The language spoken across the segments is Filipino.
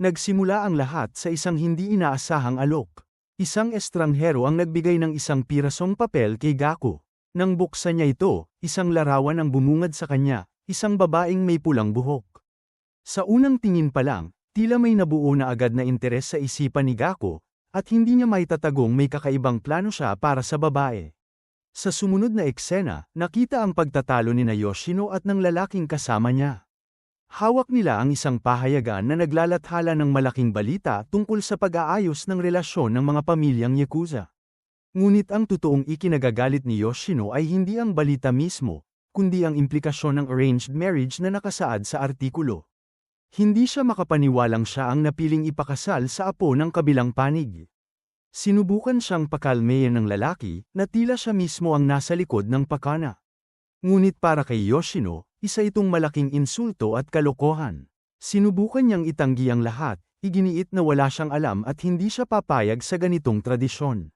Nagsimula ang lahat sa isang hindi inaasahang alok. Isang estranghero ang nagbigay ng isang pirasong papel kay Gaku. Nang buksan niya ito, isang larawan ang bumungad sa kanya, isang babaeng may pulang buhok. Sa unang tingin pa lang, tila may nabuo na agad na interes sa isipan ni Gaku, at hindi niya maitatagong may kakaibang plano siya para sa babae. Sa sumunod na eksena, nakita ang pagtatalo ni Yoshino at ng lalaking kasama niya. Hawak nila ang isang pahayagan na naglalathala ng malaking balita tungkol sa pag-aayos ng relasyon ng mga pamilyang Yakuza. Ngunit ang totoong ikinagagalit ni Yoshino ay hindi ang balita mismo, kundi ang implikasyon ng arranged marriage na nakasaad sa artikulo. Hindi siya makapaniwalang siya ang napiling ipakasal sa apo ng kabilang panig. Sinubukan siyang pakalmeyan ng lalaki na tila siya mismo ang nasa likod ng pakana. Ngunit para kay Yoshino, isa itong malaking insulto at kalokohan. Sinubukan niyang itanggi ang lahat, iginiit na wala siyang alam at hindi siya papayag sa ganitong tradisyon.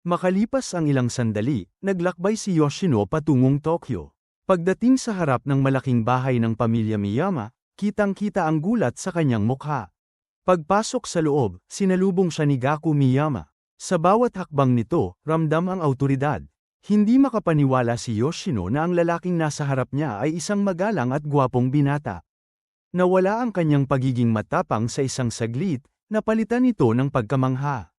Makalipas ang ilang sandali, naglakbay si Yoshino patungong Tokyo. Pagdating sa harap ng malaking bahay ng pamilya Miyama, kitang-kita ang gulat sa kanyang mukha. Pagpasok sa loob, sinalubong siya ni Gaku Miyama. Sa bawat hakbang nito, ramdam ang awtoridad. Hindi makapaniwala si Yoshino na ang lalaking nasa harap niya ay isang magalang at gwapong binata. Nawala ang kanyang pagiging matapang sa isang saglit, napalitan ito ng pagkamangha.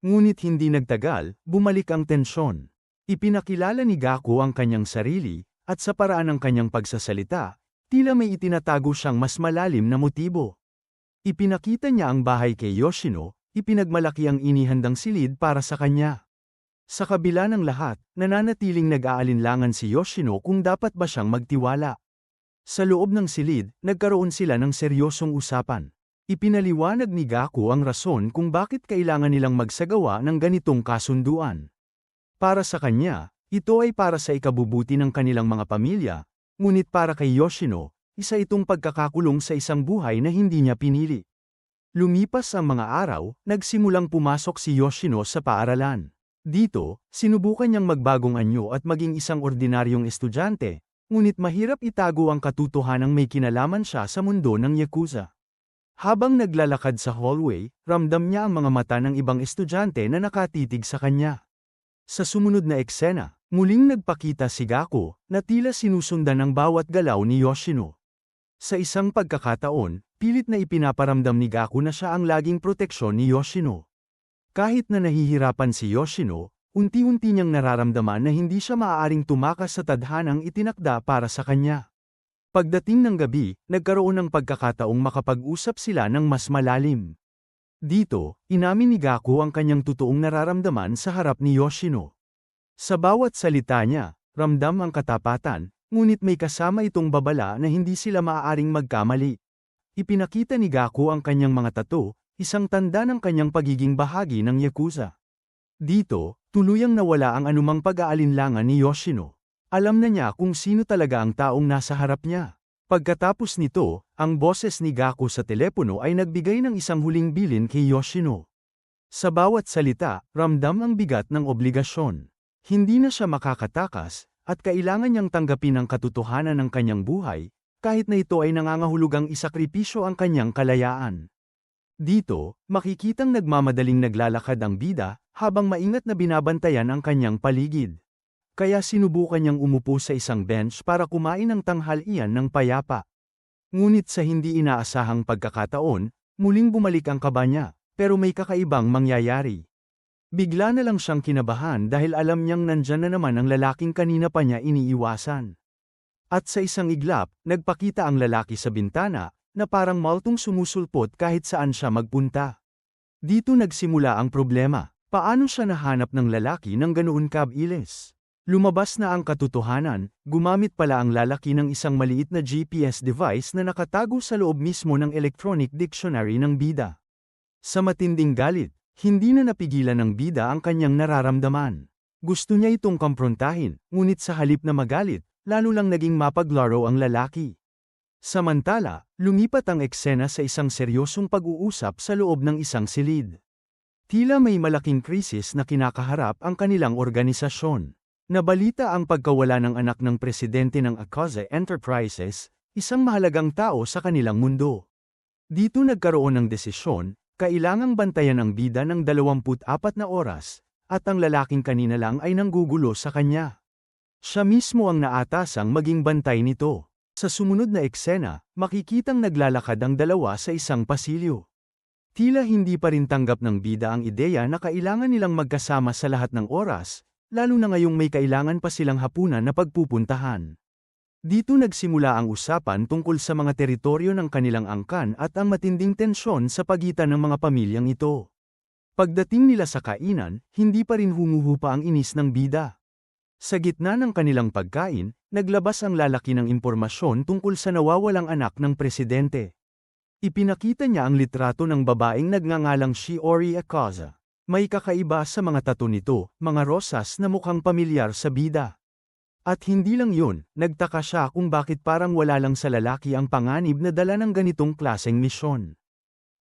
Ngunit hindi nagtagal, bumalik ang tensyon. Ipinakilala ni Gaku ang kanyang sarili, at sa paraan ng kanyang pagsasalita, tila may itinatago siyang mas malalim na motibo. Ipinakita niya ang bahay kay Yoshino, ipinagmalaki ang inihandang silid para sa kanya. Sa kabila ng lahat, nananatiling nag-aalinlangan si Yoshino kung dapat ba siyang magtiwala. Sa loob ng silid, nagkaroon sila ng seryosong usapan. Ipinaliwanag ni Gaku ang rason kung bakit kailangan nilang magsagawa ng ganitong kasunduan. Para sa kanya, ito ay para sa ikabubuti ng kanilang mga pamilya, ngunit para kay Yoshino, isa itong pagkakakulong sa isang buhay na hindi niya pinili. Lumipas ang mga araw, nagsimulang pumasok si Yoshino sa paaralan. Dito, sinubukan niyang magbagong anyo at maging isang ordinaryong estudyante, ngunit mahirap itago ang katotohanang may kinalaman siya sa mundo ng Yakuza. Habang naglalakad sa hallway, ramdam niya ang mga mata ng ibang estudyante na nakatitig sa kanya. Sa sumunod na eksena, muling nagpakita si Gaku, na tila sinusundan ang bawat galaw ni Yoshino. Sa isang pagkakataon, pilit na ipinaparamdam ni Gaku na siya ang laging proteksyon ni Yoshino. Kahit na nahihirapan si Yoshino, unti-unti niyang nararamdaman na hindi siya maaaring tumakas sa tadhanang itinakda para sa kanya. Pagdating ng gabi, nagkaroon ng pagkakataong makapag-usap sila ng mas malalim. Dito, inamin ni Gaku ang kanyang totoong nararamdaman sa harap ni Yoshino. Sa bawat salita niya, ramdam ang katapatan, ngunit may kasama itong babala na hindi sila maaaring magkamali. Ipinakita ni Gaku ang kanyang mga tattoo, isang tanda ng kanyang pagiging bahagi ng Yakuza. Dito, tuluyang nawala ang anumang pag-aalinlangan ni Yoshino. Alam na niya kung sino talaga ang taong nasa harap niya. Pagkatapos nito, ang boses ni Gaku sa telepono ay nagbigay ng isang huling bilin kay Yoshino. Sa bawat salita, ramdam ang bigat ng obligasyon. Hindi na siya makakatakas, at kailangan niyang tanggapin ang katotohanan ng kanyang buhay, kahit na ito ay nangangahulugang isakripisyo ang kanyang kalayaan. Dito, makikitang nagmamadaling naglalakad ang bida, habang maingat na binabantayan ang kanyang paligid. Kaya sinubukan niyang umupo sa isang bench para kumain ng tanghalian ng payapa. Ngunit sa hindi inaasahang pagkakataon, muling bumalik ang kaba niya, pero may kakaibang mangyayari. Bigla na lang siyang kinabahan dahil alam niyang nandyan na naman ang lalaking kanina pa niya iniiwasan. At sa isang iglap, nagpakita ang lalaki sa bintana, na parang maltong sumusulpot kahit saan siya magpunta. Dito nagsimula ang problema. Paano siya nahanap ng lalaki ng ganoon kabilis? Lumabas na ang katotohanan, gumamit pala ang lalaki ng isang maliit na GPS device na nakatago sa loob mismo ng electronic dictionary ng bida. Sa matinding galit, hindi na napigilan ng bida ang kanyang nararamdaman. Gusto niya itong komprontahin, ngunit sa halip na magalit, lalo lang naging mapaglaro ang lalaki. Samantala, lumipat ang eksena sa isang seryosong pag-uusap sa loob ng isang silid. Tila may malaking krisis na kinakaharap ang kanilang organisasyon. Nabalita ang pagkawala ng anak ng presidente ng Akaze Enterprises, isang mahalagang tao sa kanilang mundo. Dito nagkaroon ng desisyon, kailangang bantayan ang bida ng 24 na oras, at ang lalaking kanina lang ay nanggugulo sa kanya. Siya mismo ang naatasang maging bantay nito. Sa sumunod na eksena, makikitang naglalakad ang dalawa sa isang pasilyo. Tila hindi pa rin tanggap ng bida ang ideya na kailangan nilang magkasama sa lahat ng oras, lalo na ngayong may kailangan pa silang hapunan na pagpupuntahan. Dito nagsimula ang usapan tungkol sa mga teritoryo ng kanilang angkan at ang matinding tensyon sa pagitan ng mga pamilyang ito. Pagdating nila sa kainan, hindi pa rin humuhupa ang inis ng bida. Sa gitna ng kanilang pagkain, naglabas ang lalaki ng impormasyon tungkol sa nawawalang anak ng presidente. Ipinakita niya ang litrato ng babaeng nagngangalang Shiori Akaza. May kakaiba sa mga tato nito, mga rosas na mukhang pamilyar sa bida. At hindi lang yun, nagtaka siya kung bakit parang wala lang sa lalaki ang panganib na dala ng ganitong klaseng misyon.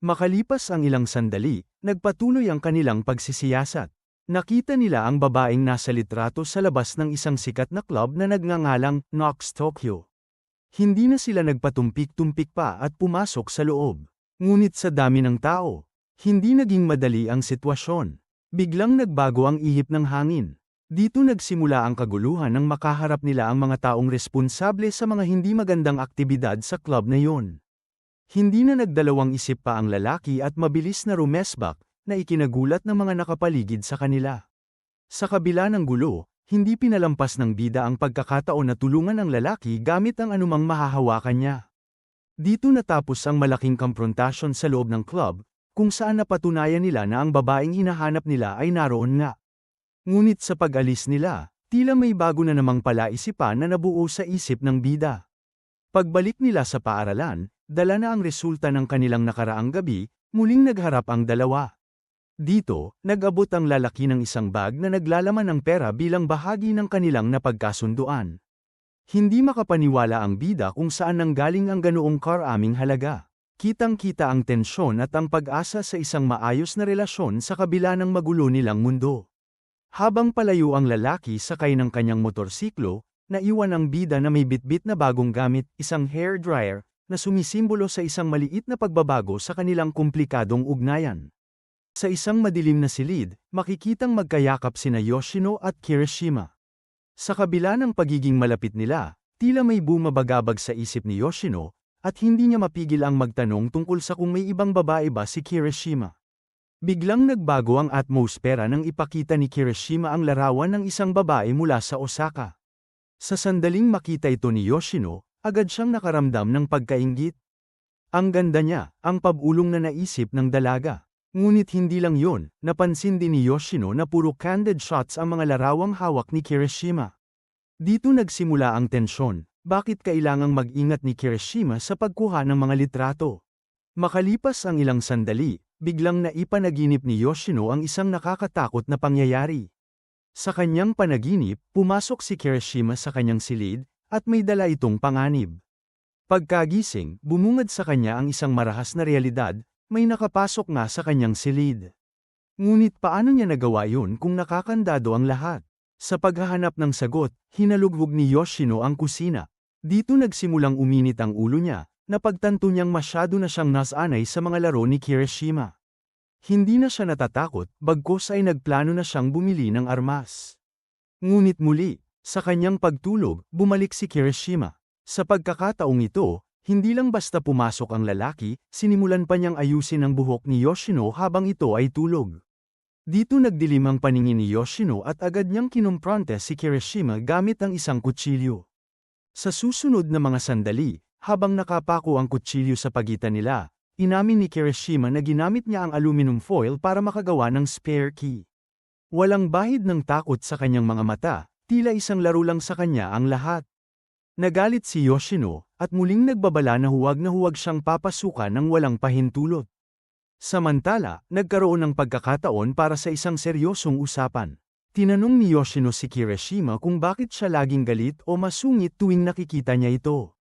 Makalipas ang ilang sandali, nagpatuloy ang kanilang pagsisiyasat. Nakita nila ang babaeng nasa litrato sa labas ng isang sikat na club na nagngangalang Nox Tokyo. Hindi na sila nagpatumpik-tumpik pa at pumasok sa loob. Ngunit sa dami ng tao, hindi naging madali ang sitwasyon. Biglang nagbago ang ihip ng hangin. Dito nagsimula ang kaguluhan nang makaharap nila ang mga taong responsable sa mga hindi magandang aktibidad sa club na yun. Hindi na nagdalawang isip pa ang lalaki at mabilis na rumesbak, na ikinagulat ng mga nakapaligid sa kanila. Sa kabila ng gulo, hindi pinalampas ng bida ang pagkakataon na tulungan ang lalaki gamit ang anumang mahahawakan niya. Dito natapos ang malaking komprontasyon sa loob ng club, kung saan napatunayan nila na ang babaeng hinahanap nila ay naroon nga. Ngunit sa pag-alis nila, tila may bago na namang palaisipan na nabuo sa isip ng bida. Pagbalik nila sa paaralan, dala na ang resulta ng kanilang nakaraang gabi, muling nagharap ang dalawa. Dito, nag-abot ang lalaki ng isang bag na naglalaman ng pera bilang bahagi ng kanilang napagkasunduan. Hindi makapaniwala ang bida kung saan nanggaling ang ganoong karaming halaga. Kitang-kita ang tensyon at ang pag-asa sa isang maayos na relasyon sa kabila ng magulo nilang mundo. Habang palayo ang lalaki sakay ng kanyang motorsiklo, naiwan ang bida na may bitbit na bagong gamit, isang hair dryer, na sumisimbolo sa isang maliit na pagbabago sa kanilang komplikadong ugnayan. Sa isang madilim na silid, makikitang magkayakap sina Yoshino at Kirishima. Sa kabila ng pagiging malapit nila, tila may bumabagabag sa isip ni Yoshino, at hindi niya mapigil ang magtanong tungkol sa kung may ibang babae ba si Kirishima. Biglang nagbago ang atmosfera nang ipakita ni Kirishima ang larawan ng isang babae mula sa Osaka. Sa sandaling makita ito ni Yoshino, agad siyang nakaramdam ng pagkainggit. Ang ganda niya, ang pabulong na naisip ng dalaga. Ngunit hindi lang yun, napansin din ni Yoshino na puro candid shots ang mga larawang hawak ni Kirishima. Dito nagsimula ang tensyon, bakit kailangang mag-ingat ni Kirishima sa pagkuha ng mga litrato? Makalipas ang ilang sandali, biglang naipanaginip ni Yoshino ang isang nakakatakot na pangyayari. Sa kanyang panaginip, pumasok si Kirishima sa kanyang silid, at may dala itong panganib. Pagkagising, bumungad sa kanya ang isang marahas na realidad, may nakapasok nga sa kanyang silid. Ngunit paano niya nagawa yun kung nakakandado ang lahat? Sa paghahanap ng sagot, hinalughog ni Yoshino ang kusina. Dito nagsimulang uminit ang ulo niya, napagtanto niyang masyado na siyang nasanay sa mga laro ni Kirishima. Hindi na siya natatakot, bagkus ay nagplano na siyang bumili ng armas. Ngunit muli, sa kanyang pagtulog, bumalik si Kirishima. Sa pagkakataong ito, hindi lang basta pumasok ang lalaki, sinimulan pa niyang ayusin ang buhok ni Yoshino habang ito ay tulog. Dito nagdilim ang paningin ni Yoshino at agad niyang kinumpronte si Kirishima gamit ang isang kutsilyo. Sa susunod na mga sandali, habang nakapako ang kutsilyo sa pagitan nila, inamin ni Kirishima na ginamit niya ang aluminum foil para makagawa ng spare key. Walang bahid ng takot sa kanyang mga mata, tila isang laro lang sa kanya ang lahat. Nagalit si Yoshino, at muling nagbabala na huwag siyang papasukan ng walang pahintulot. Samantala, nagkaroon ng pagkakataon para sa isang seryosong usapan. Tinanong ni Yoshino si Kirishima kung bakit siya laging galit o masungit tuwing nakikita niya ito.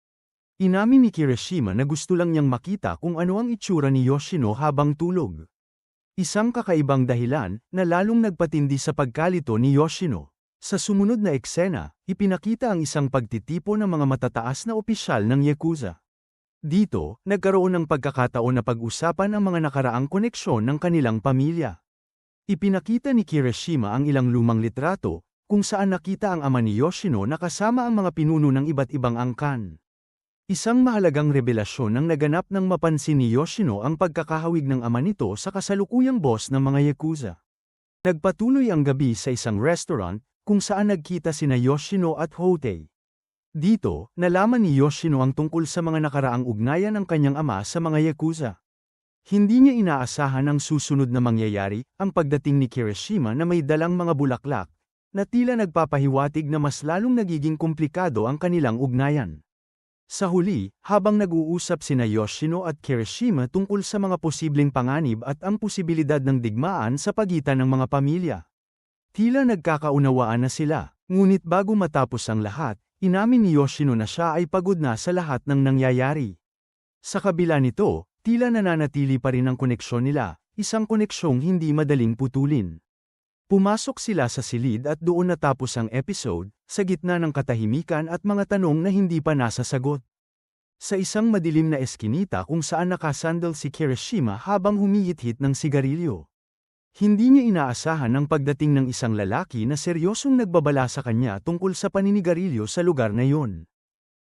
Inamin ni Kirishima na gusto lang niyang makita kung ano ang itsura ni Yoshino habang tulog. Isang kakaibang dahilan na lalong nagpatindi sa pagkalito ni Yoshino. Sa sumunod na eksena, ipinakita ang isang pagtitipo ng mga matataas na opisyal ng Yakuza. Dito, nagkaroon ng pagkakataon na pag-usapan ang mga nakaraang koneksyon ng kanilang pamilya. Ipinakita ni Kirishima ang ilang lumang litrato, kung saan nakita ang ama ni Yoshino na kasama ang mga pinuno ng iba't ibang angkan. Isang mahalagang revelasyon nang naganap nang mapansin ni Yoshino ang pagkakahawig ng ama nito sa kasalukuyang boss ng mga Yakuza. Nagpatuloy ang gabi sa isang restaurant, kung saan nagkita sina Yoshino at Hotei. Dito, nalaman ni Yoshino ang tungkol sa mga nakaraang ugnayan ng kanyang ama sa mga Yakuza. Hindi niya inaasahan ang susunod na mangyayari, ang pagdating ni Kirishima na may dalang mga bulaklak, na tila nagpapahiwatig na mas lalong nagiging komplikado ang kanilang ugnayan. Sa huli, habang nag-uusap sina Yoshino at Kirishima tungkol sa mga posibleng panganib at ang posibilidad ng digmaan sa pagitan ng mga pamilya. Tila nagkakaunawaan na sila, ngunit bago matapos ang lahat, inamin ni Yoshino na siya ay pagod na sa lahat ng nangyayari. Sa kabila nito, tila nananatili pa rin ang koneksyon nila, isang koneksyong hindi madaling putulin. Pumasok sila sa silid at doon natapos ang episode, sa gitna ng katahimikan at mga tanong na hindi pa nasasagot. Sa isang madilim na eskinita kung saan nakasandal si Kirishima habang humihit-hit ng sigarilyo. Hindi niya inaasahan ang pagdating ng isang lalaki na seryosong nagbabala sa kanya tungkol sa paninigarilyo sa lugar na yun.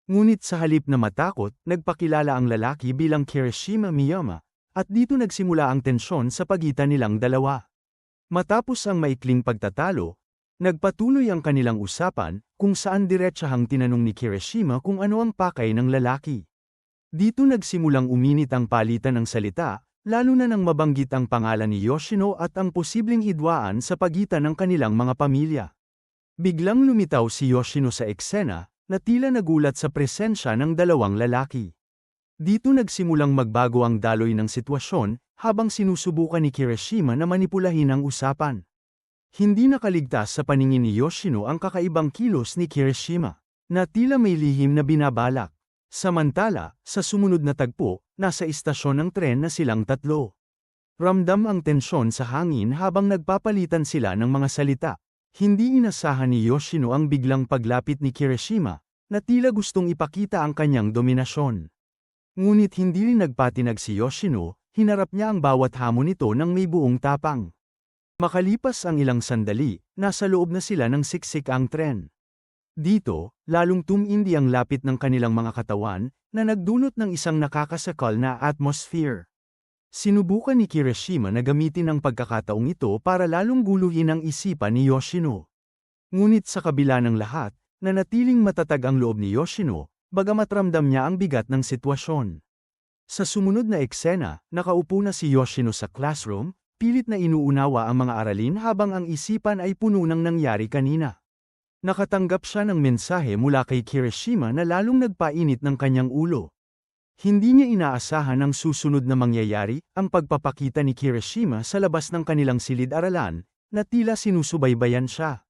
Ngunit sa halip na matakot, nagpakilala ang lalaki bilang Kirishima Miyama, at dito nagsimula ang tensyon sa pagitan nilang dalawa. Matapos ang maikling pagtatalo, nagpatuloy ang kanilang usapan, kung saan diretsahang tinanong ni Kirishima kung ano ang pakay ng lalaki. Dito nagsimulang uminit ang palitan ng salita, lalo na nang mabanggit ang pangalan ni Yoshino at ang posibleng hidwaan sa pagitan ng kanilang mga pamilya. Biglang lumitaw si Yoshino sa eksena, na tila nagulat sa presensya ng dalawang lalaki. Dito nagsimulang magbago ang daloy ng sitwasyon, habang sinusubukan ni Kirishima na manipulahin ang usapan. Hindi nakaligtas sa paningin ni Yoshino ang kakaibang kilos ni Kirishima, na tila may lihim na binabalak. Samantala, sa sumunod na tagpo, nasa istasyon ng tren na silang tatlo. Ramdam ang tensyon sa hangin habang nagpapalitan sila ng mga salita. Hindi inasahan ni Yoshino ang biglang paglapit ni Kirishima, na tila gustong ipakita ang kanyang dominasyon. Ngunit hindi rin nagpatinag si Yoshino, hinarap niya ang bawat hamon nito ng may buong tapang. Makalipas ang ilang sandali, nasa loob na sila ng siksik ang tren. Dito, lalong tumindi ang lapit ng kanilang mga katawan, na nagdulot ng isang nakakasakal na atmosphere. Sinubukan ni Kirishima na gamitin ang pagkakataong ito para lalong guluhin ang isipan ni Yoshino. Ngunit sa kabila ng lahat, nanatiling matatag ang loob ni Yoshino, bagamat ramdam niya ang bigat ng sitwasyon. Sa sumunod na eksena, nakaupo na si Yoshino sa classroom, pilit na inuunawa ang mga aralin habang ang isipan ay puno ng nangyari kanina. Nakatanggap siya ng mensahe mula kay Kirishima na lalong nagpainit ng kanyang ulo. Hindi niya inaasahan ang susunod na mangyayari, ang pagpapakita ni Kirishima sa labas ng kanilang silid-aralan, na tila sinusubaybayan siya.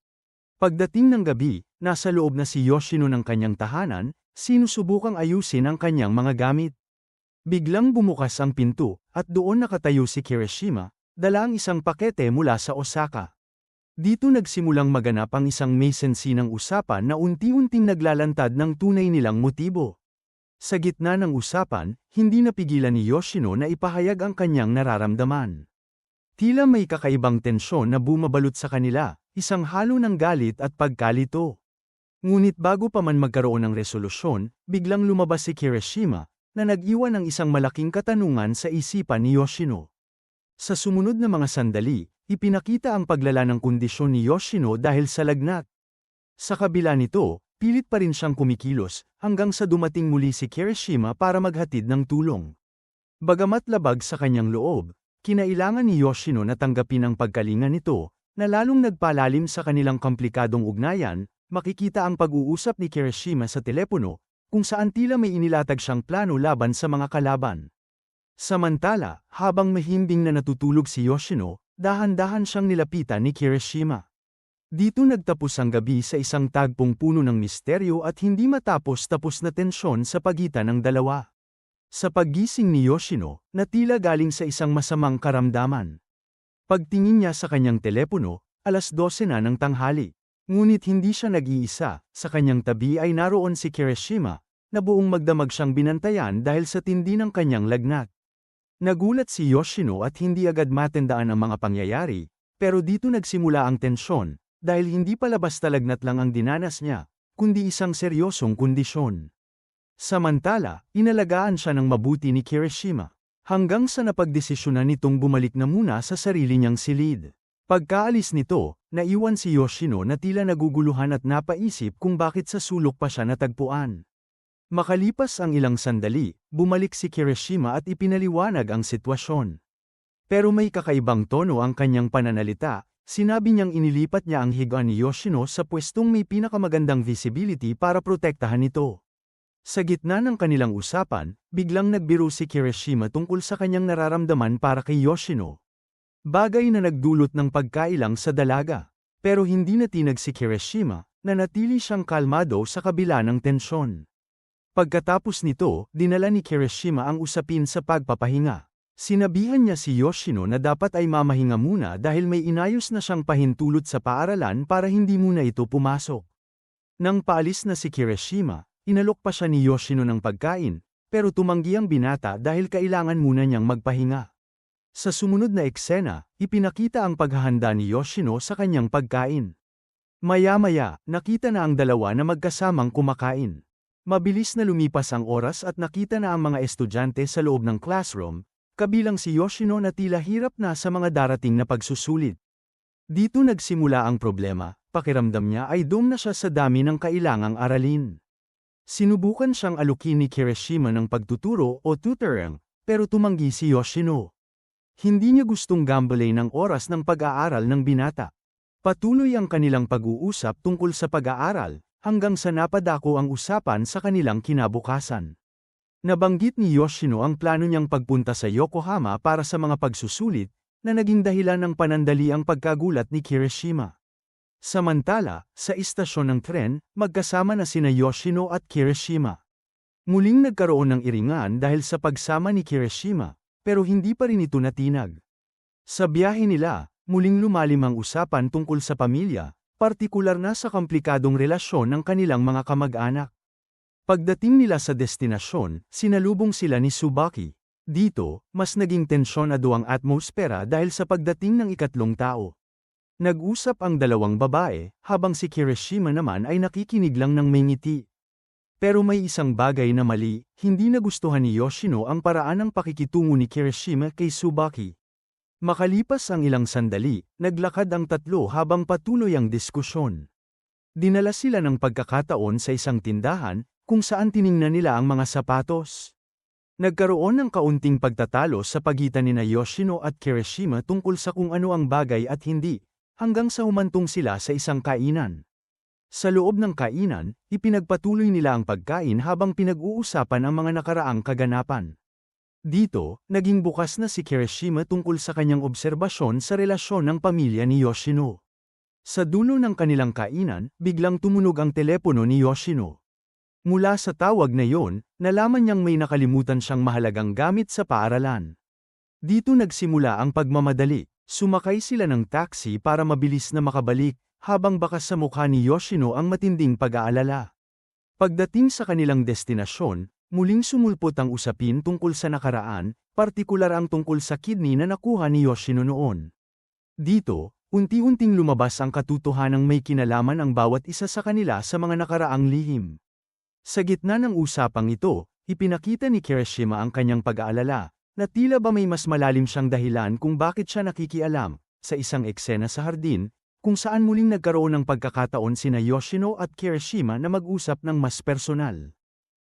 Pagdating ng gabi, nasa loob na si Yoshino ng kanyang tahanan, sinusubukang ayusin ang kanyang mga gamit. Biglang bumukas ang pinto, at doon nakatayo si Kirishima, dala ang isang pakete mula sa Osaka. Dito nagsimulang maganap ang isang may-sensinang usapan na unti-unting naglalantad ng tunay nilang motibo. Sa gitna ng usapan, hindi napigilan ni Yoshino na ipahayag ang kanyang nararamdaman. Tila may kakaibang tensyon na bumabalot sa kanila, isang halo ng galit at pagkalito. Ngunit bago pa man magkaroon ng resolusyon, biglang lumabas si Kirishima, na nag-iwan ng isang malaking katanungan sa isipan ni Yoshino. Sa sumunod na mga sandali, ipinakita ang paglala ng kondisyon ni Yoshino dahil sa lagnat. Sa kabila nito, pilit pa rin siyang kumikilos, hanggang sa dumating muli si Kirishima para maghatid ng tulong. Bagamat labag sa kanyang loob, kinailangan ni Yoshino na tanggapin ang pagkalinga nito, na lalong nagpalalim sa kanilang komplikadong ugnayan. Makikita ang pag-uusap ni Kirishima sa telepono, kung saan tila may inilatag siyang plano laban sa mga kalaban. Samantala, habang mahimbing na natutulog si Yoshino, dahan-dahan siyang nilapitan ni Kirishima. Dito nagtapos ang gabi sa isang tagpong puno ng misteryo at hindi matapos-tapos na tensyon sa pagitan ng dalawa. Sa paggising ni Yoshino, na tila galing sa isang masamang karamdaman. Pagtingin niya sa kanyang telepono, 12:00 na ng tanghali. Ngunit hindi siya nag-iisa, sa kanyang tabi ay naroon si Kirishima, na buong magdamag siyang binantayan dahil sa tindi ng kanyang lagnat. Nagulat si Yoshino at hindi agad matandaan ang mga pangyayari, pero dito nagsimula ang tensyon, dahil hindi pala basta lagnat lang ang dinanas niya, kundi isang seryosong kondisyon. Samantala, inalagaan siya ng mabuti ni Kirishima, hanggang sa napagdesisyonan nitong bumalik na muna sa sarili niyang silid. Pagkaalis nito, naiwan si Yoshino na tila naguguluhan at napaisip kung bakit sa sulok pa siya natagpuan. Makalipas ang ilang sandali, bumalik si Kirishima at ipinaliwanag ang sitwasyon. Pero may kakaibang tono ang kanyang pananalita, sinabi niyang inilipat niya ang higaan ni Yoshino sa pwestong may pinakamagandang visibility para protektahan ito. Sa gitna ng kanilang usapan, biglang nagbiro si Kirishima tungkol sa kanyang nararamdaman para kay Yoshino. Bagay na nagdulot ng pagkailang sa dalaga. Pero hindi natinag si Kirishima, na natili siyang kalmado sa kabila ng tensyon. Pagkatapos nito, dinala ni Kirishima ang usapin sa pagpapahinga. Sinabihan niya si Yoshino na dapat ay mamahinga muna dahil may inayos na siyang pahintulot sa paaralan para hindi muna ito pumasok. Nang paalis na si Kirishima, inalok pa siya ni Yoshino ng pagkain, pero tumanggi ang binata dahil kailangan muna niyang magpahinga. Sa sumunod na eksena, ipinakita ang paghahanda ni Yoshino sa kanyang pagkain. Maya-maya, nakita na ang dalawa na magkasamang kumakain. Mabilis na lumipas ang oras at nakita na ang mga estudyante sa loob ng classroom, kabilang si Yoshino na tila hirap na sa mga darating na pagsusulit. Dito nagsimula ang problema, pakiramdam niya ay dum na siya sa dami ng kailangang aralin. Sinubukan siyang alukin ni Kirishima ng pagtuturo o tutoring, pero tumanggi si Yoshino. Hindi niya gustong gambalain ng oras ng pag-aaral ng binata. Patuloy ang kanilang pag-uusap tungkol sa pag-aaral, hanggang sa napadako ang usapan sa kanilang kinabukasan. Nabanggit ni Yoshino ang plano niyang pagpunta sa Yokohama para sa mga pagsusulit, na naging dahilan ng panandali ang pagkagulat ni Kirishima. Samantala, sa istasyon ng tren, magkasama na sina Yoshino at Kirishima. Muling nagkaroon ng iringan dahil sa pagsama ni Kirishima, pero hindi pa rin ito natinag. Sa biyahe nila, muling lumalim ang usapan tungkol sa pamilya, partikular na sa komplikadong relasyon ng kanilang mga kamag-anak. Pagdating nila sa destinasyon, sinalubong sila ni Tsubaki. Dito, mas naging tensyonado ang atmosfera dahil sa pagdating ng ikatlong tao. Nag-usap ang dalawang babae, habang si Kirishima naman ay nakikinig lang ng may ngiti. Pero may isang bagay na mali, hindi nagustuhan ni Yoshino ang paraan ng pakikitungo ni Kirishima kay Tsubaki. Makalipas ang ilang sandali, naglakad ang tatlo habang patuloy ang diskusyon. Dinala sila ng pagkakataon sa isang tindahan, kung saan tiningnan nila ang mga sapatos. Nagkaroon ng kaunting pagtatalo sa pagitan nina Yoshino at Kirishima tungkol sa kung ano ang bagay at hindi, hanggang sa humantong sila sa isang kainan. Sa loob ng kainan, ipinagpatuloy nila ang pagkain habang pinag-uusapan ang mga nakaraang kaganapan. Dito, naging bukas na si Kirishima tungkol sa kanyang obserbasyon sa relasyon ng pamilya ni Yoshino. Sa dulo ng kanilang kainan, biglang tumunog ang telepono ni Yoshino. Mula sa tawag na yon, nalaman niyang may nakalimutan siyang mahalagang gamit sa paaralan. Dito nagsimula ang pagmamadali. Sumakay sila ng taxi para mabilis na makabalik, habang bakas sa mukha ni Yoshino ang matinding pag-aalala. Pagdating sa kanilang destinasyon, muling sumulpot ang usapin tungkol sa nakaraan, partikular ang tungkol sa kidney na nakuha ni Yoshino noon. Dito, unti-unting lumabas ang katotohanang may kinalaman ang bawat isa sa kanila sa mga nakaraang lihim. Sa gitna ng usapang ito, ipinakita ni Kirishima ang kanyang pag-aalala, na tila ba may mas malalim siyang dahilan kung bakit siya nakikialam, sa isang eksena sa hardin, kung saan muling nagkaroon ng pagkakataon sina Yoshino at Kirishima na mag-usap ng mas personal.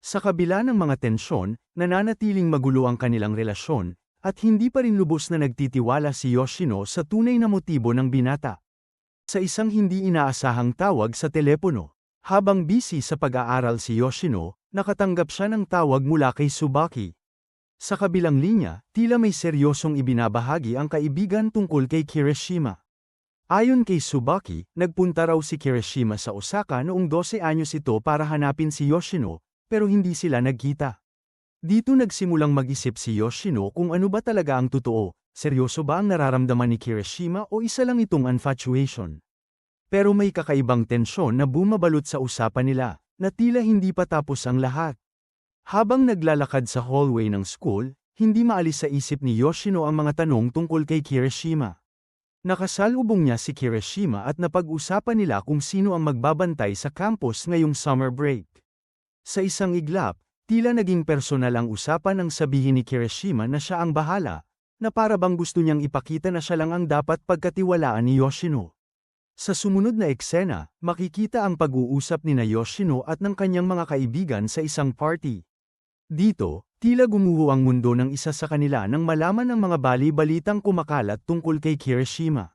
Sa kabila ng mga tensyon, nananatiling magulo ang kanilang relasyon, at hindi pa rin lubos na nagtitiwala si Yoshino sa tunay na motibo ng binata. Sa isang hindi inaasahang tawag sa telepono, habang busy sa pag-aaral si Yoshino, nakatanggap siya ng tawag mula kay Tsubaki. Sa kabilang linya, tila may seryosong ibinabahagi ang kaibigan tungkol kay Kirishima. Ayon kay Tsubaki, nagpunta raw si Kirishima sa Osaka noong 12 anyos ito para hanapin si Yoshino, pero hindi sila nagkita. Dito nagsimulang mag-isip si Yoshino kung ano ba talaga ang totoo, seryoso ba ang nararamdaman ni Kirishima o isa lang itong infatuation. Pero may kakaibang tensyon na bumabalot sa usapan nila, na tila hindi pa tapos ang lahat. Habang naglalakad sa hallway ng school, hindi maalis sa isip ni Yoshino ang mga tanong tungkol kay Kirishima. Nakasalubong niya si Kirishima at napag-usapan nila kung sino ang magbabantay sa campus ngayong summer break. Sa isang iglap, tila naging personal ang usapan nang sabihin ni Kirishima na siya ang bahala, na para bang gusto niyang ipakita na siya lang ang dapat pagkatiwalaan ni Yoshino. Sa sumunod na eksena, makikita ang pag-uusap ni Yoshino at ng kanyang mga kaibigan sa isang party. Dito, tila gumuho ang mundo ng isa sa kanila nang malaman ng mga bali-balitang kumakalat tungkol kay Kirishima.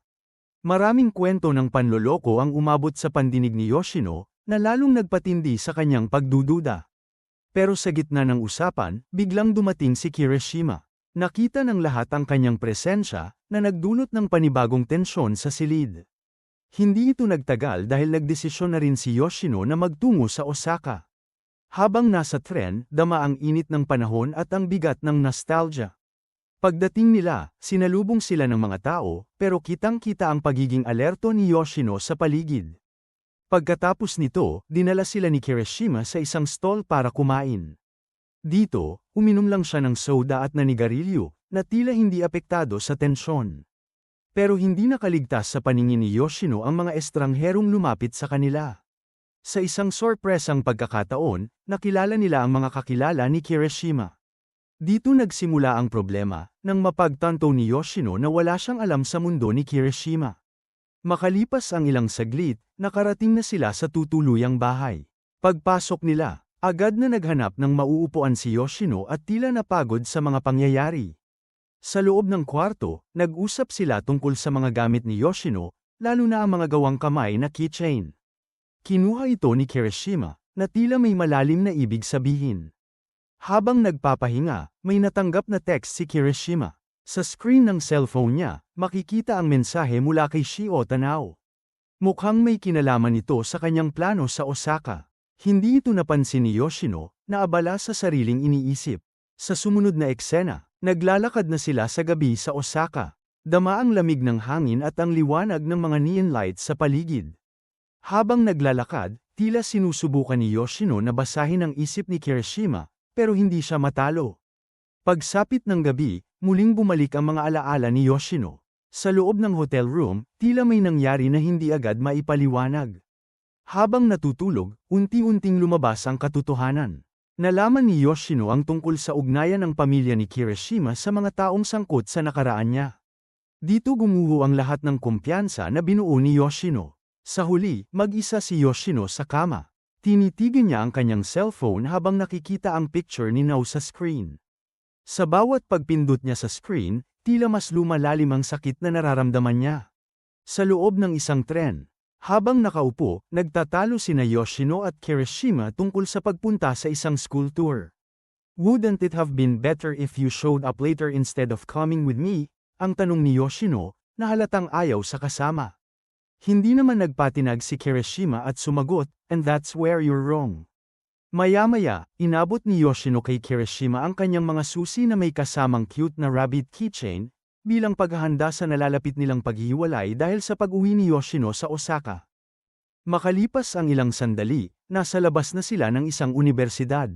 Maraming kwento ng panloloko ang umabot sa pandinig ni Yoshino, na lalong nagpatindi sa kanyang pagdududa. Pero sa gitna ng usapan, biglang dumating si Kirishima. Nakita ng lahat ang kanyang presensya, na nagdulot ng panibagong tensyon sa silid. Hindi ito nagtagal dahil nagdesisyon na rin si Yoshino na magtungo sa Osaka. Habang nasa tren, dama ang init ng panahon at ang bigat ng nostalgia. Pagdating nila, sinalubong sila ng mga tao, pero kitang-kita ang pagiging alerto ni Yoshino sa paligid. Pagkatapos nito, dinala sila ni Kirishima sa isang stall para kumain. Dito, uminom lang siya ng soda at nanigarilyo, na tila hindi apektado sa tensyon. Pero hindi nakaligtas sa paningin ni Yoshino ang mga estrangherong lumapit sa kanila. Sa isang sorpresang pagkakataon, nakilala nila ang mga kakilala ni Kirishima. Dito nagsimula ang problema, nang mapagtanto ni Yoshino na wala siyang alam sa mundo ni Kirishima. Makalipas ang ilang saglit, nakarating na sila sa tutuluyang bahay. Pagpasok nila, agad na naghanap ng mauupuan si Yoshino at tila napagod sa mga pangyayari. Sa loob ng kwarto, nag-usap sila tungkol sa mga gamit ni Yoshino, lalo na ang mga gawang kamay na keychain. Kinuha ito ni Kirishima, na tila may malalim na ibig sabihin. Habang nagpapahinga, may natanggap na text si Kirishima. Sa screen ng cellphone niya, makikita ang mensahe mula kay Shio Tanao. Mukhang may kinalaman ito sa kanyang plano sa Osaka. Hindi ito napansin ni Yoshino, na abala sa sariling iniisip. Sa sumunod na eksena, naglalakad na sila sa gabi sa Osaka. Dama ang lamig ng hangin at ang liwanag ng mga neon lights sa paligid. Habang naglalakad, tila sinusubukan ni Yoshino na basahin ang isip ni Kirishima, pero hindi siya matalo. Pagsapit ng gabi, muling bumalik ang mga alaala ni Yoshino. Sa loob ng hotel room, tila may nangyari na hindi agad maipaliwanag. Habang natutulog, unti-unting lumabas ang katotohanan. Nalaman ni Yoshino ang tungkol sa ugnayan ng pamilya ni Kirishima sa mga taong sangkot sa nakaraan niya. Dito gumuho ang lahat ng kumpiyansa na binuo ni Yoshino. Sa huli, mag-isa si Yoshino sa kama. Tinitigan niya ang kanyang cellphone habang nakikita ang picture ni Nao sa screen. Sa bawat pagpindot niya sa screen, tila mas lumalalim ang sakit na nararamdaman niya. Sa loob ng isang tren, habang nakaupo, nagtatalo sina Yoshino at Kirishima tungkol sa pagpunta sa isang school tour. "Wouldn't it have been better if you showed up later instead of coming with me?" Ang tanong ni Yoshino, na halatang ayaw sa kasama. Hindi naman nagpatinag si Kirishima at sumagot, "And that's where you're wrong." Maya-maya, inabot ni Yoshino kay Kirishima ang kanyang mga susi na may kasamang cute na rabbit keychain, bilang paghahanda sa nalalapit nilang paghihiwalay dahil sa pag-uwi ni Yoshino sa Osaka. Makalipas ang ilang sandali, nasa labas na sila ng isang unibersidad.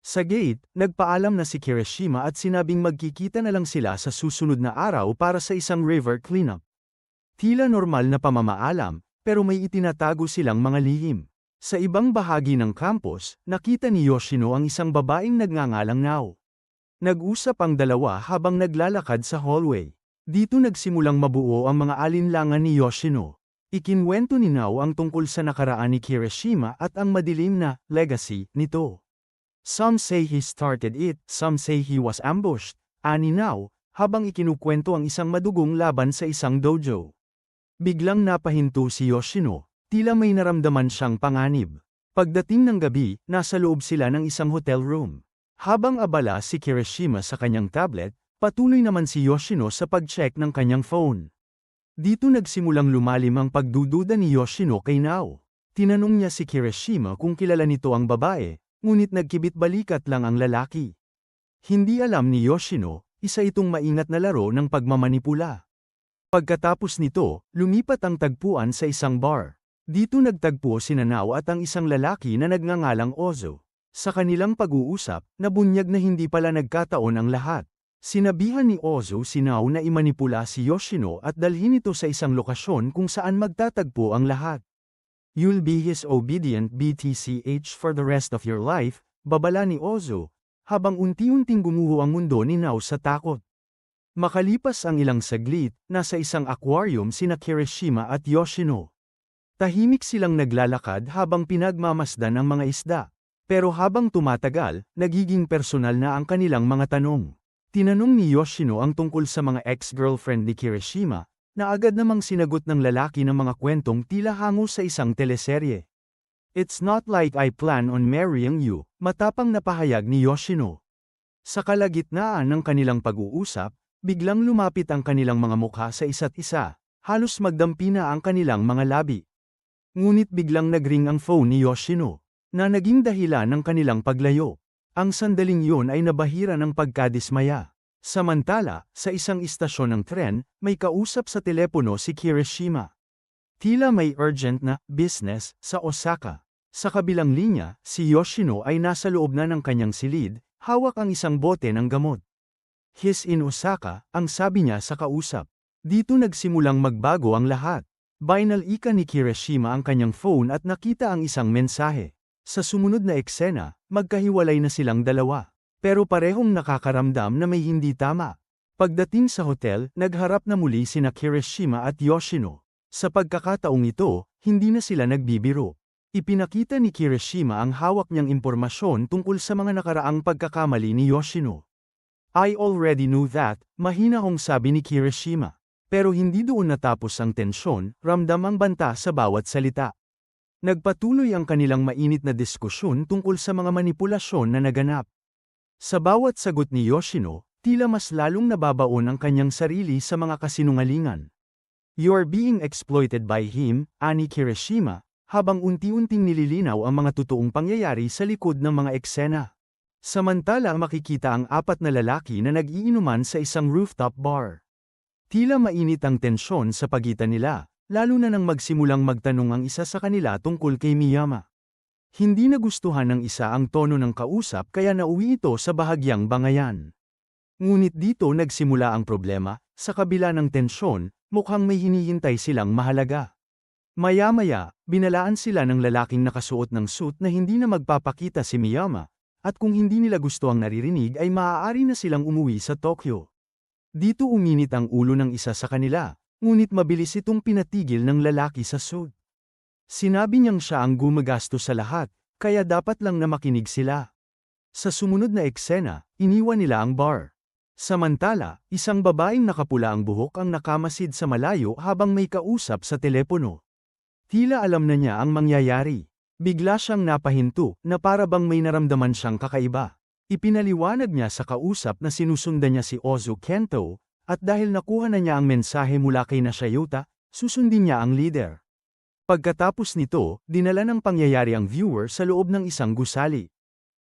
Sa gate, nagpaalam na si Kirishima at sinabing magkikita na lang sila sa susunod na araw para sa isang river cleanup. Tila normal na pamamaalam, pero may itinatago silang mga lihim. Sa ibang bahagi ng campus, nakita ni Yoshino ang isang babaeng nagngangalang Nao. Nag-usap ang dalawa habang naglalakad sa hallway. Dito nagsimulang mabuo ang mga alinlangan ni Yoshino. Ikinwento ni Nao ang tungkol sa nakaraan ni Kirishima at ang madilim na legacy nito. "Some say he started it, some say he was ambushed," ani Nao, habang ikinukwento ang isang madugong laban sa isang dojo. Biglang napahinto si Yoshino, tila may naramdaman siyang panganib. Pagdating ng gabi, nasa loob sila ng isang hotel room. Habang abala si Kirishima sa kanyang tablet, patuloy naman si Yoshino sa pag-check ng kanyang phone. Dito nagsimulang lumalim ang pagdududa ni Yoshino kay Nao. Tinanong niya si Kirishima kung kilala nito ang babae, ngunit nagkibit-balikat lang ang lalaki. Hindi alam ni Yoshino, isa itong maingat na laro ng pagmamanipula. Pagkatapos nito, lumipat ang tagpuan sa isang bar. Dito nagtagpo sina Nao at ang isang lalaki na nagngangalang Ozo. Sa kanilang pag-uusap, nabunyag na hindi pala nagkataon ang lahat. Sinabihan ni Ozu si Nao na imanipula si Yoshino at dalhin ito sa isang lokasyon kung saan magtatagpo ang lahat. You'll be his obedient BTCH for the rest of your life, babala ni Ozu, habang unti-unting gumuho ang mundo ni Nao sa takot. Makalipas ang ilang saglit, nasa isang aquarium sina Kirishima at Yoshino. Tahimik silang naglalakad habang pinagmamasdan ang mga isda. Pero habang tumatagal, nagiging personal na ang kanilang mga tanong. Tinanong ni Yoshino ang tungkol sa mga ex-girlfriend ni Kirishima, na agad namang sinagot ng lalaki ng mga kwentong tila hango sa isang teleserye. It's not like I plan on marrying you, matapang na pahayag ni Yoshino. Sa kalagitnaan ng kanilang pag-uusap, biglang lumapit ang kanilang mga mukha sa isa't isa, halos magdampi na ang kanilang mga labi. Ngunit biglang nagring ang phone ni Yoshino, na naging dahilan ng kanilang paglayo. Ang sandaling yun ay nabahira ng pagkadismaya. Samantala, sa isang istasyon ng tren, may kausap sa telepono si Kirishima. Tila may urgent na business sa Osaka. Sa kabilang linya, si Yoshino ay nasa loob na ng kanyang silid, hawak ang isang bote ng gamot. He's in Osaka, ang sabi niya sa kausap. Dito nagsimulang magbago ang lahat. Binalika ni Kirishima ang kanyang phone at nakita ang isang mensahe. Sa sumunod na eksena, magkahiwalay na silang dalawa. Pero parehong nakakaramdam na may hindi tama. Pagdating sa hotel, nagharap na muli sina Kirishima at Yoshino. Sa pagkakataong ito, hindi na sila nagbibiro. Ipinakita ni Kirishima ang hawak niyang impormasyon tungkol sa mga nakaraang pagkakamali ni Yoshino. I already knew that, mahinahong sabi ni Kirishima. Pero hindi doon natapos ang tensyon, ramdam ang banta sa bawat salita. Nagpatuloy ang kanilang mainit na diskusyon tungkol sa mga manipulasyon na naganap. Sa bawat sagot ni Yoshino, tila mas lalong nababaon ang kanyang sarili sa mga kasinungalingan. You're being exploited by him, ani Kirishima, habang unti-unting nililinaw ang mga totoong pangyayari sa likod ng mga eksena. Samantala makikita ang apat na lalaki na nag-iinuman sa isang rooftop bar. Tila mainit ang tensyon sa pagitan nila. Lalo na nang magsimulang magtanong ang isa sa kanila tungkol kay Miyama. Hindi nagustuhan ng isa ang tono ng kausap kaya nauwi ito sa bahagyang bangayan. Ngunit dito nagsimula ang problema, sa kabila ng tensyon, mukhang may hinihintay silang mahalaga. Maya-maya, binalaan sila ng lalaking nakasuot ng suit na hindi na magpapakita si Miyama, at kung hindi nila gusto ang naririnig ay maaari na silang umuwi sa Tokyo. Dito uminit ang ulo ng isa sa kanila. Ngunit mabilis itong pinatigil ng lalaki sa suit. Sinabi niyang siya ang gumagastos sa lahat, kaya dapat lang na makinig sila. Sa sumunod na eksena, iniwan nila ang bar. Samantala, isang babaeng nakapula ang buhok ang nakamasid sa malayo habang may kausap sa telepono. Tila alam na niya ang mangyayari. Bigla siyang napahinto na para bang may naramdaman siyang kakaiba. Ipinaliwanag niya sa kausap na sinusundan niya si Ozu Kento, at dahil nakuha na niya ang mensahe mula kay Nashayuta, susundin niya ang leader. Pagkatapos nito, dinala ng pangyayari ang viewer sa loob ng isang gusali.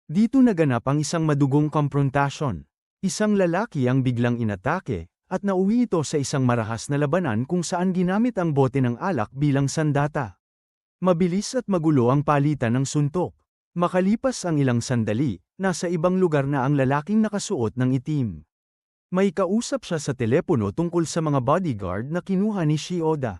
Dito naganap ang isang madugong komprontasyon. Isang lalaki ang biglang inatake, at nauwi ito sa isang marahas na labanan kung saan ginamit ang bote ng alak bilang sandata. Mabilis at magulo ang palitan ng suntok. Makalipas ang ilang sandali, nasa ibang lugar na ang lalaking nakasuot ng itim. May kausap siya sa telepono tungkol sa mga bodyguard na kinuha ni Shioda.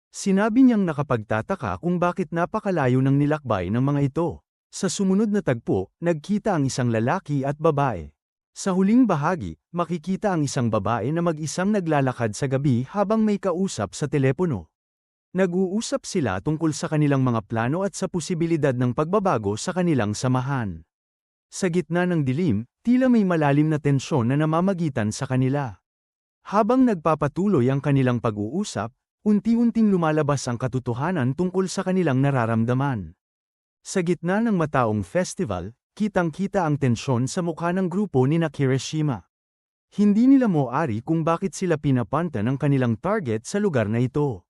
Sinabi niyang nakapagtataka kung bakit napakalayo ng nilakbay ng mga ito. Sa sumunod na tagpo, nagkita ang isang lalaki at babae. Sa huling bahagi, makikita ang isang babae na mag-isang naglalakad sa gabi habang may kausap sa telepono. Nag-uusap sila tungkol sa kanilang mga plano at sa posibilidad ng pagbabago sa kanilang samahan. Sa gitna ng dilim, tila may malalim na tensyon na namamagitan sa kanila. Habang nagpapatuloy ang kanilang pag-uusap, unti-unting lumalabas ang katotohanan tungkol sa kanilang nararamdaman. Sa gitna ng mataong festival, kitang-kita ang tensyon sa mukha ng grupo ni Kirishima. Hindi nila moari kung bakit sila pinapanta ng kanilang target sa lugar na ito.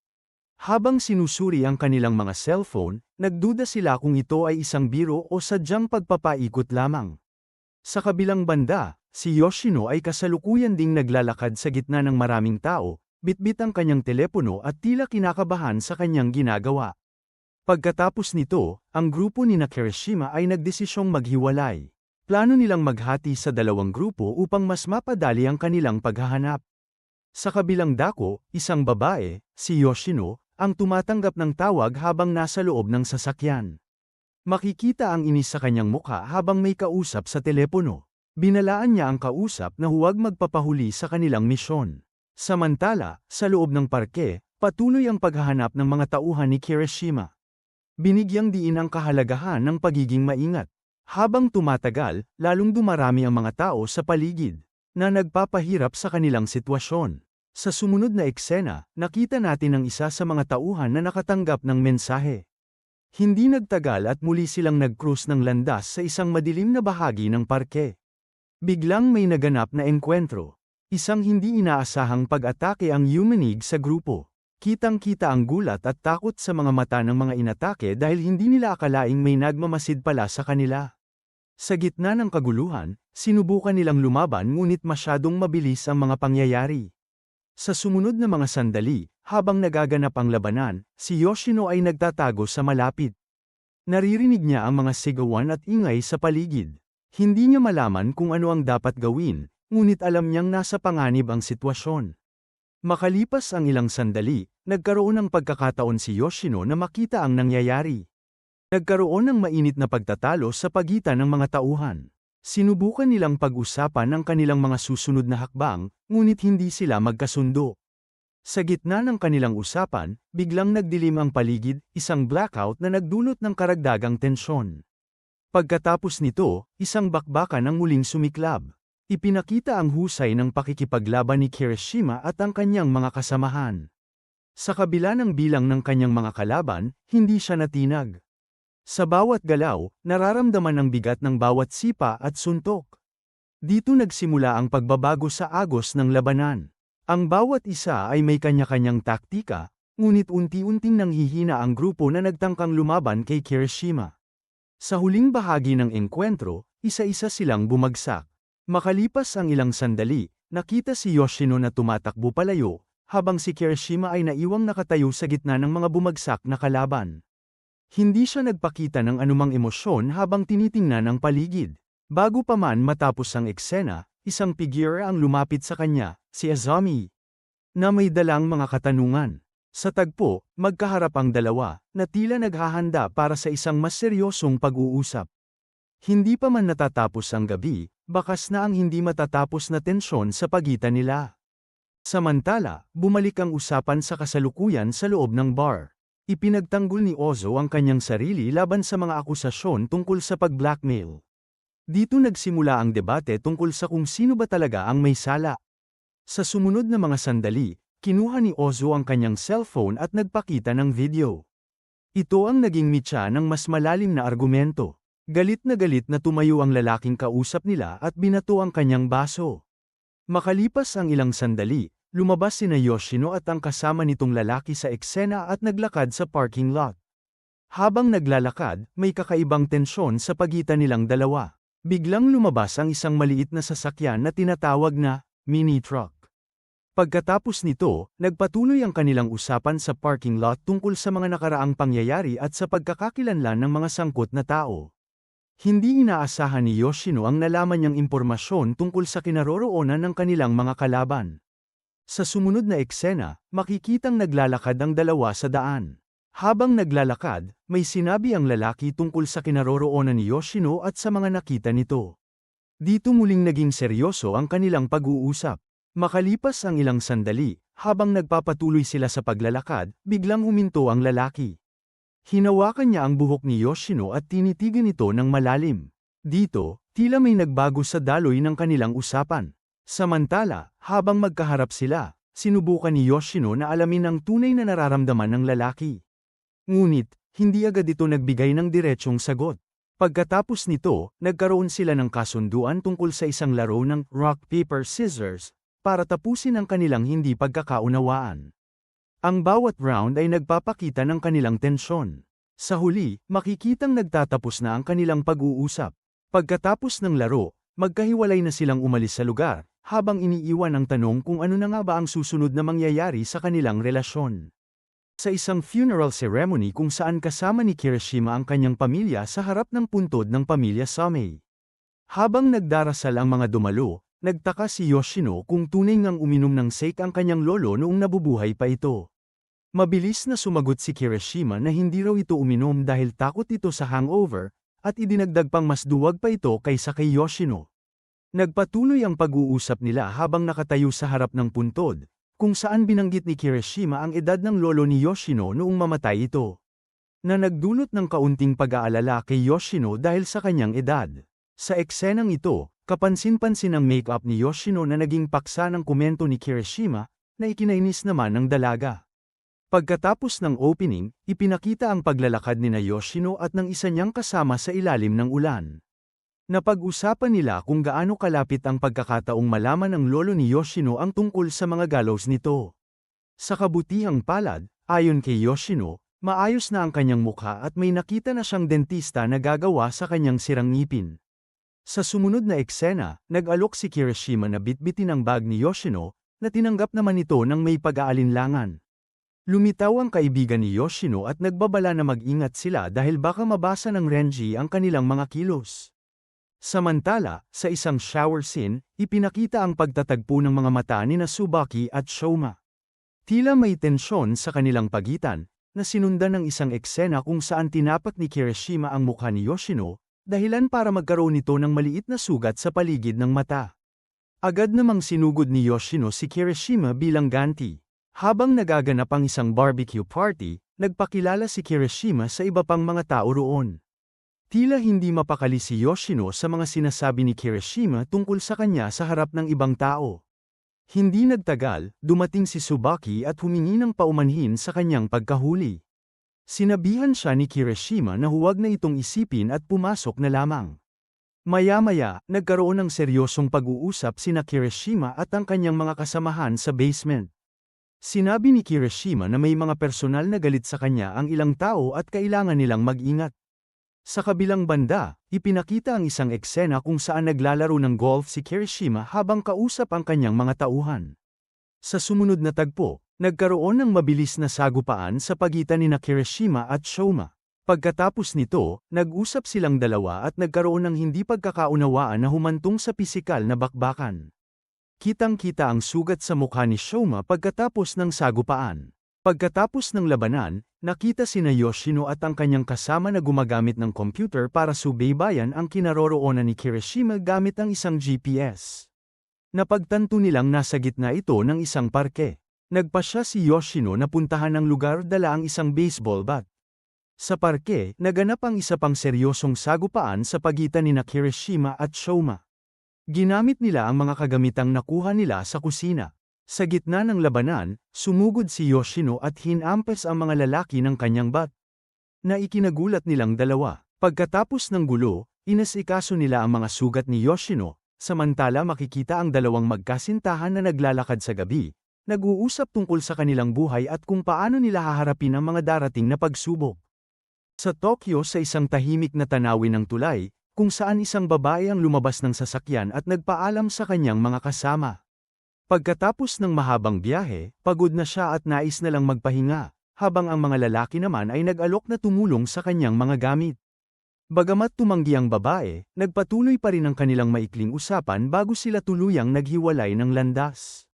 Habang sinusuri ang kanilang mga cellphone, nagduda sila kung ito ay isang biro o sadyang pagpapaikot lamang. Sa kabilang banda, si Yoshino ay kasalukuyan ding naglalakad sa gitna ng maraming tao, bitbit ang kanyang telepono at tila kinakabahan sa kanyang ginagawa. Pagkatapos nito, ang grupo ni Kirishima ay nagdesisyong maghiwalay. Plano nilang maghati sa dalawang grupo upang mas mapadali ang kanilang paghahanap. Sa kabilang dako, isang babae, si Yoshino, ang tumatanggap ng tawag habang nasa loob ng sasakyan. Makikita ang inis sa kanyang mukha habang may kausap sa telepono. Binalaan niya ang kausap na huwag magpapahuli sa kanilang misyon. Samantala, sa loob ng parke, patuloy ang paghahanap ng mga tauhan ni Kirishima. Binigyang diin ang kahalagahan ng pagiging maingat. Habang tumatagal, lalong dumarami ang mga tao sa paligid na nagpapahirap sa kanilang sitwasyon. Sa sumunod na eksena, nakita natin ang isa sa mga tauhan na nakatanggap ng mensahe. Hindi nagtagal at muli silang nag-cruise ng landas sa isang madilim na bahagi ng parke. Biglang may naganap na enkwentro. Isang hindi inaasahang pag-atake ang yumanig sa grupo. Kitang-kita ang gulat at takot sa mga mata ng mga inatake dahil hindi nila akalaing may nagmamasid pala sa kanila. Sa gitna ng kaguluhan, sinubukan nilang lumaban ngunit masyadong mabilis ang mga pangyayari. Sa sumunod na mga sandali, habang nagaganap ang labanan, si Yoshino ay nagtatago sa malapit. Naririnig niya ang mga sigawan at ingay sa paligid. Hindi niya malaman kung ano ang dapat gawin, ngunit alam niyang nasa panganib ang sitwasyon. Makalipas ang ilang sandali, nagkaroon ng pagkakataon si Yoshino na makita ang nangyayari. Nagkaroon ng mainit na pagtatalo sa pagitan ng mga tauhan. Sinubukan nilang pag-usapan ang kanilang mga susunod na hakbang, ngunit hindi sila magkasundo. Sa gitna ng kanilang usapan, biglang nagdilim ang paligid, isang blackout na nagdulot ng karagdagang tensyon. Pagkatapos nito, isang bakbakan ang muling sumiklab. Ipinakita ang husay ng pakikipaglaban ni Kirishima at ang kanyang mga kasamahan. Sa kabila ng bilang ng kanyang mga kalaban, hindi siya natinag. Sa bawat galaw, nararamdaman ang bigat ng bawat sipa at suntok. Dito nagsimula ang pagbabago sa agos ng labanan. Ang bawat isa ay may kanya-kanyang taktika, ngunit unti-unting nanghihina ang grupo na nagtangkang lumaban kay Kirishima. Sa huling bahagi ng engkwentro, isa-isa silang bumagsak. Makalipas ang ilang sandali, nakita si Yoshino na tumatakbo palayo, habang si Kirishima ay naiwang nakatayo sa gitna ng mga bumagsak na kalaban. Hindi siya nagpakita ng anumang emosyon habang tinitingnan ang paligid. Bago pa man matapos ang eksena, isang figure ang lumapit sa kanya, si Azami, na may dalang mga katanungan. Sa tagpo, magkaharap ang dalawa, na tila naghahanda para sa isang mas seryosong pag-uusap. Hindi pa man natatapos ang gabi, bakas na ang hindi matatapos na tensyon sa pagitan nila. Samantala, bumalik ang usapan sa kasalukuyan sa loob ng bar. Ipinagtanggol ni Ozo ang kanyang sarili laban sa mga akusasyon tungkol sa pag-blackmail. Dito nagsimula ang debate tungkol sa kung sino ba talaga ang may sala. Sa sumunod na mga sandali, kinuha ni Ozo ang kanyang cellphone at nagpakita ng video. Ito ang naging mitya ng mas malalim na argumento. Galit na tumayo ang lalaking kausap nila at binato ang kanyang baso. Makalipas ang ilang sandali, lumabas sina Yoshino at ang kasama nitong lalaki sa eksena at naglakad sa parking lot. Habang naglalakad, may kakaibang tensyon sa pagitan nilang dalawa. Biglang lumabas ang isang maliit na sasakyan na tinatawag na mini truck. Pagkatapos nito, nagpatuloy ang kanilang usapan sa parking lot tungkol sa mga nakaraang pangyayari at sa pagkakakilanlan ng mga sangkot na tao. Hindi inaasahan ni Yoshino ang nalaman niyang impormasyon tungkol sa kinaroroonan ng kanilang mga kalaban. Sa sumunod na eksena, makikitang naglalakad ang dalawa sa daan. Habang naglalakad, may sinabi ang lalaki tungkol sa kinaroroonan ni Yoshino at sa mga nakita nito. Dito muling naging seryoso ang kanilang pag-uusap. Makalipas ang ilang sandali, habang nagpapatuloy sila sa paglalakad, biglang huminto ang lalaki. Hinawakan niya ang buhok ni Yoshino at tinitigan ito ng malalim. Dito, tila may nagbago sa daloy ng kanilang usapan. Samantala, habang magkaharap sila, sinubukan ni Yoshino na alamin ang tunay na nararamdaman ng lalaki. Ngunit, hindi agad ito nagbigay ng diretsyong sagot. Pagkatapos nito, nagkaroon sila ng kasunduan tungkol sa isang laro ng rock, paper, scissors, para tapusin ang kanilang hindi pagkakaunawaan. Ang bawat round ay nagpapakita ng kanilang tensyon. Sa huli, makikitang nagtatapos na ang kanilang pag-uusap. Pagkatapos ng laro, magkahiwalay na silang umalis sa lugar, habang iniiwan ang tanong kung ano na nga ba ang susunod na mangyayari sa kanilang relasyon. Sa isang funeral ceremony kung saan kasama ni Kirishima ang kanyang pamilya sa harap ng puntod ng pamilya Somei. Habang nagdarasal ang mga dumalo, nagtaka si Yoshino kung tunay ngang uminom ng sake ang kanyang lolo noong nabubuhay pa ito. Mabilis na sumagot si Kirishima na hindi raw ito uminom dahil takot ito sa hangover, at idinagdag pang mas duwag pa ito kaysa kay Yoshino. Nagpatuloy ang pag-uusap nila habang nakatayo sa harap ng puntod, kung saan binanggit ni Kirishima ang edad ng lolo ni Yoshino noong mamatay ito. Na nagdulot ng kaunting pag-aalala kay Yoshino dahil sa kanyang edad. Sa eksenang ito, kapansin-pansin ang make-up ni Yoshino na naging paksa ng komento ni Kirishima, na ikinainis naman ng dalaga. Pagkatapos ng opening, ipinakita ang paglalakad ni Yoshino at ng isa niyang kasama sa ilalim ng ulan. Napag-usapan nila kung gaano kalapit ang pagkakataong malaman ng lolo ni Yoshino ang tungkol sa mga gallows nito. Sa kabutihang palad, ayon kay Yoshino, maayos na ang kanyang mukha at may nakita na siyang dentista na gagawa sa kanyang sirang ngipin. Sa sumunod na eksena, nag-alok si Kirishima na bitbitin ang bag ni Yoshino, na tinanggap naman ito ng may pag-aalinlangan. Lumitaw ang kaibigan ni Yoshino at nagbabala na mag-ingat sila dahil baka mabasa ng Renji ang kanilang mga kilos. Samantala, sa isang shower scene, ipinakita ang pagtatagpo ng mga mata ni Tsubaki at Shoma. Tila may tensyon sa kanilang pagitan, na sinundan ng isang eksena kung saan tinapak ni Kirishima ang mukha ni Yoshino, dahilan para magkaroon nito ng maliit na sugat sa paligid ng mata. Agad namang sinugod ni Yoshino si Kirishima bilang ganti. Habang nagaganap ang isang barbecue party, nagpakilala si Kirishima sa iba pang mga tao roon. Tila hindi mapakali si Yoshino sa mga sinasabi ni Kirishima tungkol sa kanya sa harap ng ibang tao. Hindi nagtagal, dumating si Tsubaki at humingi ng paumanhin sa kanyang pagkahuli. Sinabihan siya ni Kirishima na huwag na itong isipin at pumasok na lamang. Maya-maya, nagkaroon ng seryosong pag-uusap sina Kirishima at ang kanyang mga kasamahan sa basement. Sinabi ni Kirishima na may mga personal na galit sa kanya ang ilang tao at kailangan nilang mag-ingat. Sa kabilang banda, ipinakita ang isang eksena kung saan naglalaro ng golf si Kirishima habang kausap ang kanyang mga tauhan. Sa sumunod na tagpo, nagkaroon ng mabilis na sagupaan sa pagitan ni Kirishima at Shoma. Pagkatapos nito, nag-usap silang dalawa at nagkaroon ng hindi pagkakaunawaan na humantong sa pisikal na bakbakan. Kitang-kita ang sugat sa mukha ni Shoma pagkatapos ng sagupaan. Pagkatapos ng labanan, nakita sina Yoshino at ang kanyang kasama na gumagamit ng computer para subaybayan ang kinaroroonan ni Kirishima gamit ang isang GPS. Napagtanto nilang nasa gitna ito ng isang parke. Nagpasya si Yoshino na puntahan ang lugar dala ang isang baseball bat. Sa parke, naganap ang isa pang seryosong sagupaan sa pagitan ni Kirishima at Shoma. Ginamit nila ang mga kagamitang nakuha nila sa kusina. Sa gitna ng labanan, sumugod si Yoshino at hinampas ang mga lalaki ng kanyang bat. Na ikinagulat nilang dalawa. Pagkatapos ng gulo, inasikaso nila ang mga sugat ni Yoshino, samantala makikita ang dalawang magkasintahan na naglalakad sa gabi, nag-uusap tungkol sa kanilang buhay at kung paano nila haharapin ang mga darating na pagsubok. Sa Tokyo sa isang tahimik na tanawin ng tulay, kung saan isang babae ang lumabas ng sasakyan at nagpaalam sa kanyang mga kasama. Pagkatapos ng mahabang biyahe, pagod na siya at nais na lang magpahinga, habang ang mga lalaki naman ay nag-alok na tumulong sa kanyang mga gamit. Bagamat tumanggi ang babae, nagpatuloy pa rin ang kanilang maikling usapan bago sila tuluyang naghiwalay ng landas.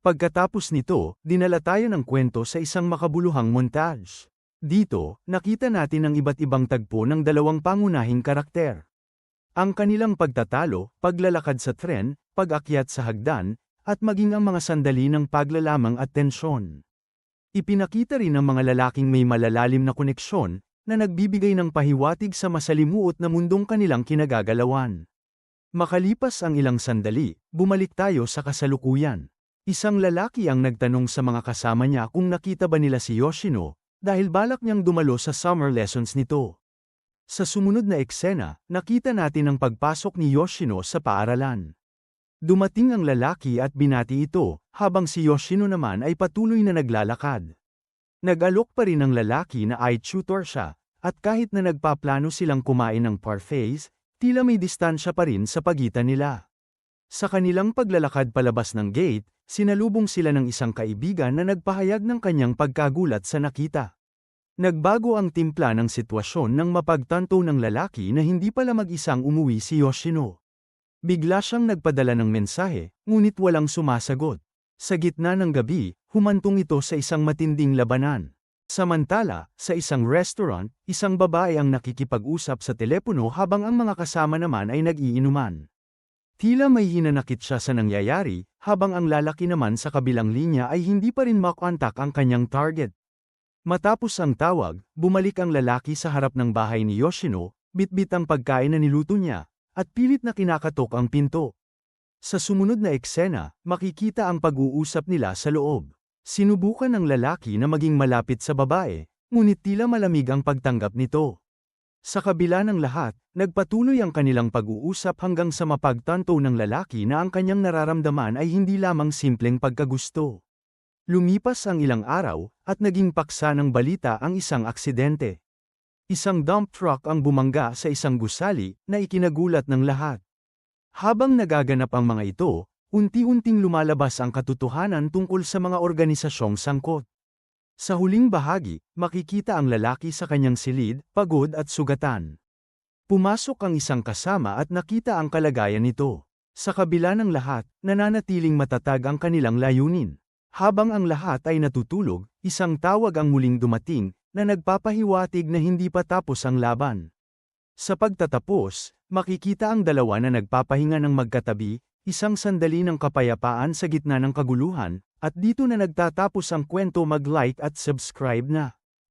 Pagkatapos nito, dinala tayo ng kwento sa isang makabuluhang montage. Dito, nakita natin ang iba't ibang tagpo ng dalawang pangunahing karakter. Ang kanilang pagtatalo, paglalakad sa tren, pag-akyat sa hagdan, at maging ang mga sandali ng paglalamang at tensyon. Ipinakita rin ang mga lalaking may malalalim na koneksyon, na nagbibigay ng pahiwatig sa masalimuot na mundong kanilang kinagagalawan. Makalipas ang ilang sandali, bumalik tayo sa kasalukuyan. Isang lalaki ang nagtanong sa mga kasama niya kung nakita ba nila si Yoshino, dahil balak niyang dumalo sa summer lessons nito. Sa sumunod na eksena, nakita natin ang pagpasok ni Yoshino sa paaralan. Dumating ang lalaki at binati ito, habang si Yoshino naman ay patuloy na naglalakad. Nag-alok pa rin ang lalaki na eye tutor siya, at kahit na nagpaplano silang kumain ng parfaits, tila may distansya pa rin sa pagitan nila. Sa kanilang paglalakad palabas ng gate, sinalubong sila ng isang kaibigan na nagpahayag ng kanyang pagkagulat sa nakita. Nagbago ang timpla ng sitwasyon nang mapagtanto ng lalaki na hindi pala mag-isang umuwi si Yoshino. Bigla siyang nagpadala ng mensahe, ngunit walang sumasagot. Sa gitna ng gabi, humantong ito sa isang matinding labanan. Samantala, sa isang restaurant, isang babae ang nakikipag-usap sa telepono habang ang mga kasama naman ay nag-iinuman. Tila may hinanakit siya sa nangyayari, habang ang lalaki naman sa kabilang linya ay hindi pa rin makontak ang kanyang target. Matapos ang tawag, bumalik ang lalaki sa harap ng bahay ni Yoshino, bitbit ang pagkain na niluto niya, at pilit na kinakatok ang pinto. Sa sumunod na eksena, makikita ang pag-uusap nila sa loob. Sinubukan ng lalaki na maging malapit sa babae, ngunit tila malamig ang pagtanggap nito. Sa kabila ng lahat, nagpatuloy ang kanilang pag-uusap hanggang sa mapagtanto ng lalaki na ang kanyang nararamdaman ay hindi lamang simpleng pagkagusto. Lumipas ang ilang araw, at naging paksa ng balita ang isang aksidente. Isang dump truck ang bumangga sa isang gusali na ikinagulat ng lahat. Habang nagaganap ang mga ito, unti-unting lumalabas ang katotohanan tungkol sa mga organisasyong sangkot. Sa huling bahagi, makikita ang lalaki sa kanyang silid, pagod at sugatan. Pumasok ang isang kasama at nakita ang kalagayan nito. Sa kabila ng lahat, nananatiling matatag ang kanilang layunin. Habang ang lahat ay natutulog, isang tawag ang muling dumating, na nagpapahiwatig na hindi pa tapos ang laban. Sa pagtatapos, makikita ang dalawa na nagpapahinga ng magkatabi, isang sandali ng kapayapaan sa gitna ng kaguluhan, at dito na nagtatapos ang kwento. Mag-like at subscribe na.